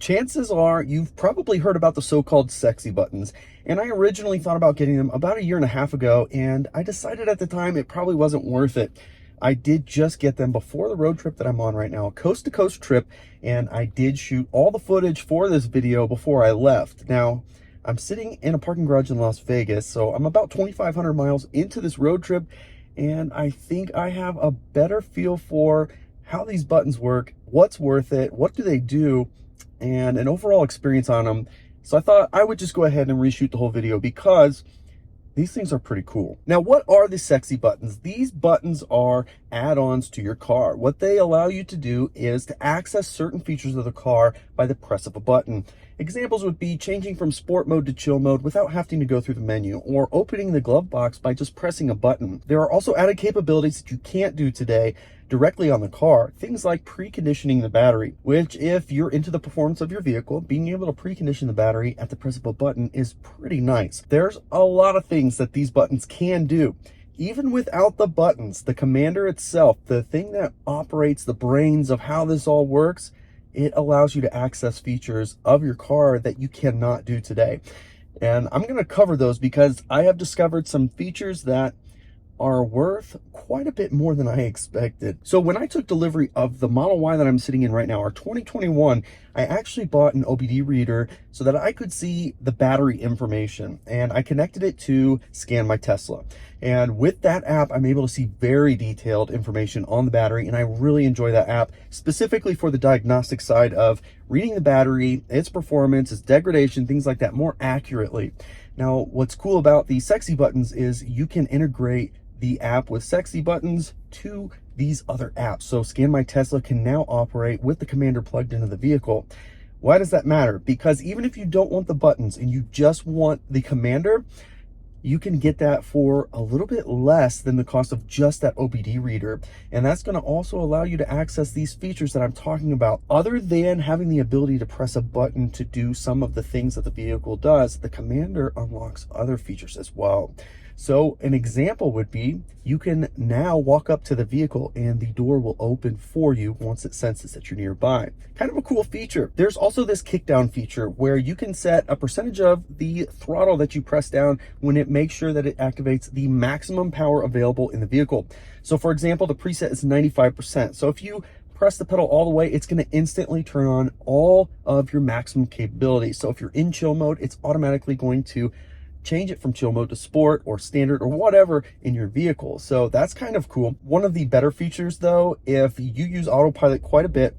Chances are you've probably heard about the so-called sexy buttons, and I originally thought about getting them about a year and a half ago, and I decided at the time it probably wasn't worth it. I did just get them before the road trip that I'm on right now, a coast-to-coast trip, and I did shoot all the footage for this video before I left. Now, I'm sitting in a parking garage in Las Vegas, so I'm about 2,500 miles into this road trip, and I think I have a better feel for how these buttons work, what's worth it, what do they do, and an overall experience on them. So I thought I would just go ahead and reshoot the whole video because these things are pretty cool. Now, what are the sexy buttons? These buttons are add-ons to your car. What they allow you to do is to access certain features of the car by the press of a button. Examples would be changing from sport mode to chill mode without having to go through the menu, or opening the glove box by just pressing a button. There are also added capabilities that you can't do today directly on the car. Things like preconditioning the battery, which if you're into the performance of your vehicle, being able to precondition the battery at the press of a button is pretty nice. There's a lot of things that these buttons can do. Even without the buttons, the commander itself, the thing that operates the brains of how this all works, it allows you to access features of your car that you cannot do today. And I'm going to cover those because I have discovered some features that are worth quite a bit more than I expected. So when I took delivery of the Model Y that I'm sitting in right now, our 2021, I actually bought an OBD reader so that I could see the battery information, and I connected it to Scan My Tesla. And with that app, I'm able to see very detailed information on the battery, and I really enjoy that app, specifically for the diagnostic side of reading the battery, its performance, its degradation, things like that more accurately. Now, what's cool about these sexy buttons is you can integrate the app with sexy buttons to these other apps. So Scan My Tesla can now operate with the commander plugged into the vehicle. Why does that matter? Because even if you don't want the buttons and you just want the commander, you can get that for a little bit less than the cost of just that OBD reader. And that's going to also allow you to access these features that I'm talking about. Other than having the ability to press a button to do some of the things that the vehicle does, the commander unlocks other features as well. So an example would be you can now walk up to the vehicle and the door will open for you once it senses that you're nearby. Kind of a cool feature. There's also this kick down feature where you can set a percentage of the throttle that you press down when it makes sure that it activates the maximum power available in the vehicle. So for example, the preset is 95%. So if you press the pedal all the way, it's going to instantly turn on all of your maximum capability. So if you're in chill mode, it's automatically going to change it from chill mode to sport or standard or whatever in your vehicle. So that's kind of cool. One of the better features though, if you use Autopilot quite a bit,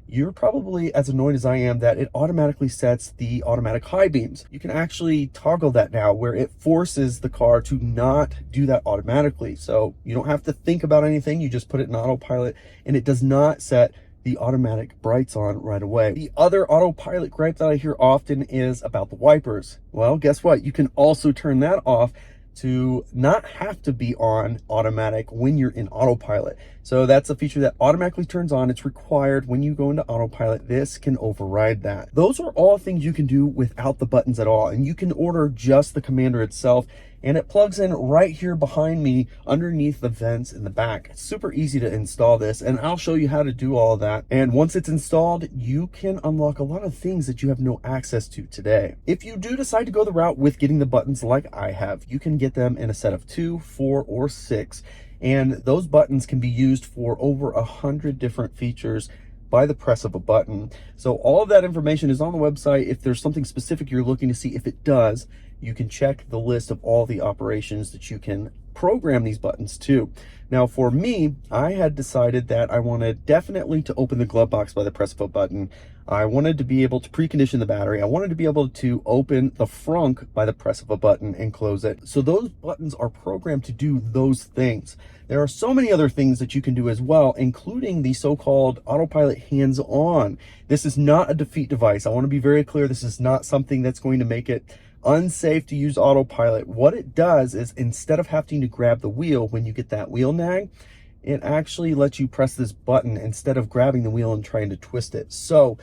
you're probably as annoyed as I am that it automatically sets the automatic high beams. You can actually toggle that now where it forces the car to not do that automatically. So you don't have to think about anything. You just put it in Autopilot and it does not set the automatic brights on right away. The other Autopilot gripe that I hear often is about the wipers. Well, guess what? You can also turn that off to not have to be on automatic when you're in Autopilot. So that's a feature that automatically turns on. It's required when you go into Autopilot. This can override that. Those are all things you can do without the buttons at all. And you can order just the commander itself, and it plugs in right here behind me underneath the vents in the back. It's super easy to install this, and I'll show you how to do all of that. And once it's installed, you can unlock a lot of things that you have no access to today. If you do decide to go the route with getting the buttons like I have, you can get them in a set of 2, 4, or 6. And those buttons can be used for over 100 different features by the press of a button. So all of that information is on the website. If there's something specific you're looking to see if it does, you can check the list of all the operations that you can program these buttons to. Now for me, I had decided that I wanted definitely to open the glove box by the press of a button. I wanted to be able to precondition the battery. I wanted to be able to open the frunk by the press of a button and close it. So those buttons are programmed to do those things. There are so many other things that you can do as well, including the so-called Autopilot hands-on. This is not a defeat device. I want to be very clear. This is not something that's going to make it unsafe to use Autopilot. What it does is instead of having to grab the wheel when you get that wheel nag, it actually lets you press this button instead of grabbing the wheel and trying to twist it. So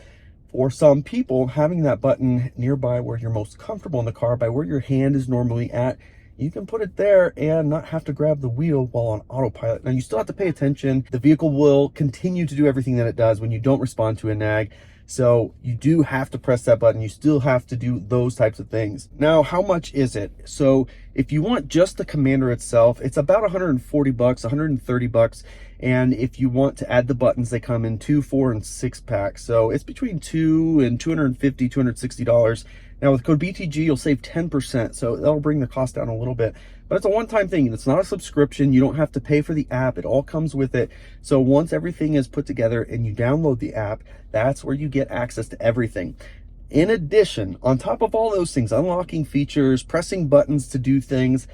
for some people, having that button nearby where you're most comfortable in the car, by where your hand is normally at, you can put it there and not have to grab the wheel while on Autopilot. Now you still have to pay attention. The vehicle will continue to do everything that it does when you don't respond to a nag. So you do have to press that button. You still have to do those types of things. Now, how much is it? So if you want just the commander itself, it's about 140 bucks, 130 bucks. And if you want to add the buttons, they come in 2, 4, and 6 packs. So it's between $200 and $250, $260. Now with code BTG, you'll save 10%. So that'll bring the cost down a little bit, but it's a one-time thing. It's not a subscription. You don't have to pay for the app. It all comes with it. So once everything is put together and you download the app, that's where you get access to everything. In addition, on top of all those things, unlocking features, pressing buttons to do things,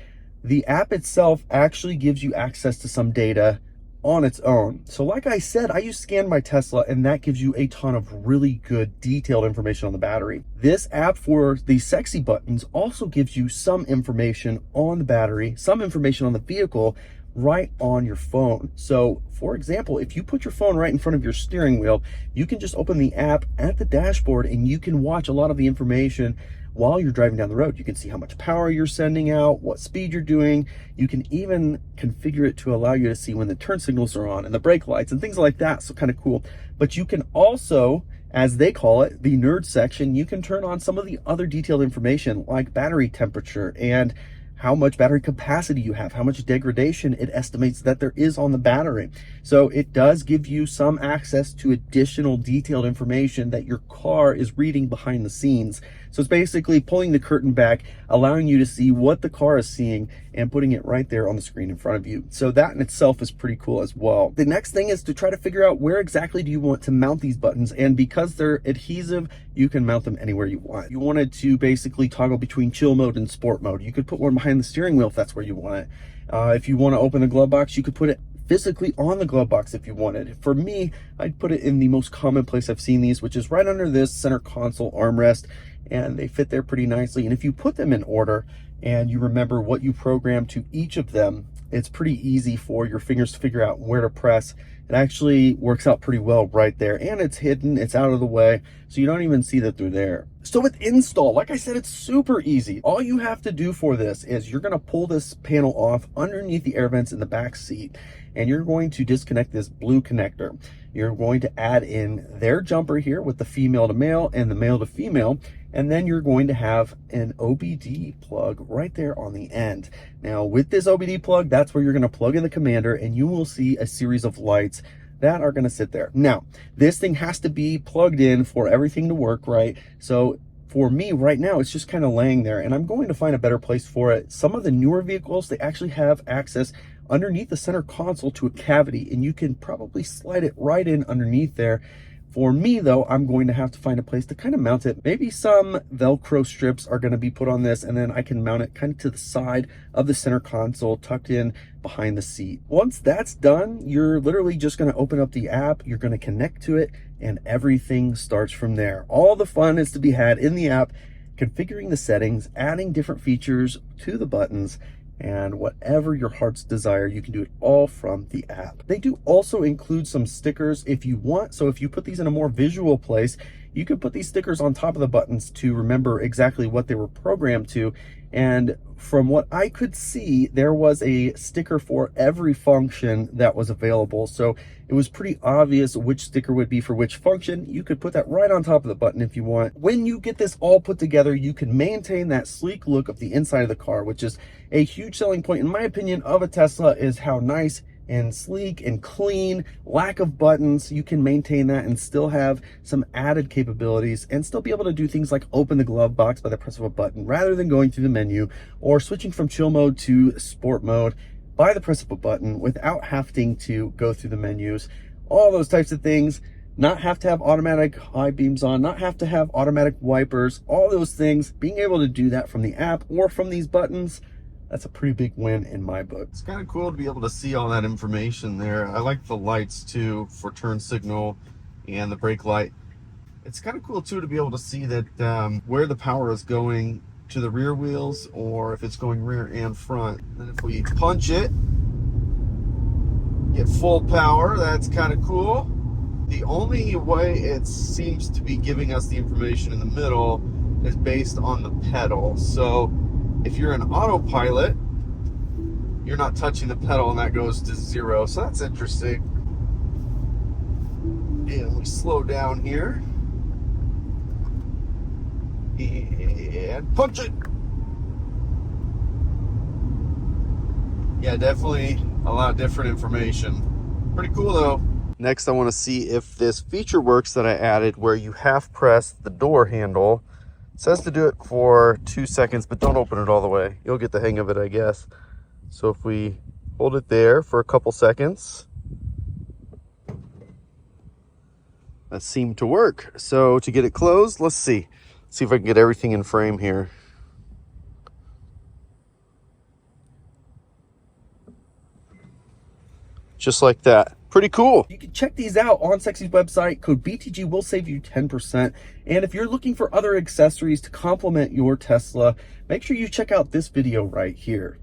the app itself actually gives you access to some data on its own. So like I said, I use Scan My Tesla, and that gives you a ton of really good detailed information on the battery. This app for the sexy buttons also gives you some information on the battery, some information on the vehicle right on your phone. So for example, if you put your phone right in front of your steering wheel, you can just open the app at the dashboard and you can watch a lot of the information while you're driving down the road. You can see how much power you're sending out, what speed you're doing. You can even configure it to allow you to see when the turn signals are on and the brake lights and things like that. So kind of cool. But you can also, as they call it, the nerd section, you can turn on some of the other detailed information like battery temperature and how much battery capacity you have, how much degradation it estimates that there is on the battery. So it does give you some access to additional detailed information that your car is reading behind the scenes. So it's basically pulling the curtain back, allowing you to see what the car is seeing and putting it right there on the screen in front of you. So that in itself is pretty cool as well. The next thing is to try to figure out where exactly do you want to mount these buttons. And because they're adhesive, you can mount them anywhere you want. You wanted to basically toggle between chill mode and sport mode. You could put one behind the steering wheel if that's where you want it. If you want to open the glove box, you could put it physically on the glove box if you wanted. For me, I'd put it in the most common place I've seen these, which is right under this center console armrest, and they fit there pretty nicely. And if you put them in order and you remember what you programmed to each of them, it's pretty easy for your fingers to figure out where to press. It actually works out pretty well right there, and it's hidden, it's out of the way, so you don't even see that they're there. So with install, like I said, it's super easy. All you have to do for this is you're gonna pull this panel off underneath the air vents in the back seat, and you're going to disconnect this blue connector. You're going to add in their jumper here with the female to male and the male to female, and then you're going to have an OBD plug right there on the end. Now with this OBD plug, that's where you're going to plug in the commander, and you will see a series of lights that are going to sit there. Now this thing has to be plugged in for everything to work right. So for me right now, it's just kind of laying there, and I'm going to find a better place for it. Some of the newer vehicles, they actually have access underneath the center console to a cavity, and you can probably slide it right in underneath there. For me though, I'm going to have to find a place to kind of mount it. Maybe some Velcro strips are going to be put on this, and then I can mount it kind of to the side of the center console, tucked in behind the seat. Once that's done, you're literally just going to open up the app, you're going to connect to it, and everything starts from there. All the fun is to be had in the app, configuring the settings, adding different features to the buttons, and whatever your heart's desire, you can do it all from the app. They do also include some stickers if you want. So if you put these in a more visual place, you could put these stickers on top of the buttons to remember exactly what they were programmed to. And from what I could see, there was a sticker for every function that was available. So it was pretty obvious which sticker would be for which function. You could put that right on top of the button if you want. When you get this all put together, you can maintain that sleek look of the inside of the car, which is a huge selling point, in my opinion, of a Tesla, is how nice and sleek and clean, lack of buttons. You can maintain that and still have some added capabilities and still be able to do things like open the glove box by the press of a button rather than going through the menu, or switching from chill mode to sport mode by the press of a button without having to go through the menus. All those types of things. Not have to have automatic high beams on, not have to have automatic wipers, all those things. Being able to do that from the app or from these buttons, that's a pretty big win in my book. It's kind of cool to be able to see all that information there. I like the lights too for turn signal and the brake light. It's kind of cool too to be able to see that where the power is going to the rear wheels, or if it's going rear and front. And if we punch it, get full power, that's kind of cool. The only way it seems to be giving us the information in the middle is based on the pedal. So if you're in autopilot, you're not touching the pedal and that goes to 0. So that's interesting. And we slow down here. And punch it. Yeah, definitely a lot different information. Pretty cool though. Next, I want to see if this feature works that I added where you half press the door handle. It says to do it for 2 seconds, but don't open it all the way. You'll get the hang of it, I guess. So if we hold it there for a couple seconds, that seemed to work. So to get it closed, let's see. Let's see if I can get everything in frame here. Just like that. Pretty cool. You can check these out on Sexy's website. Code BTG will save you 10%. And if you're looking for other accessories to complement your Tesla, make sure you check out this video right here.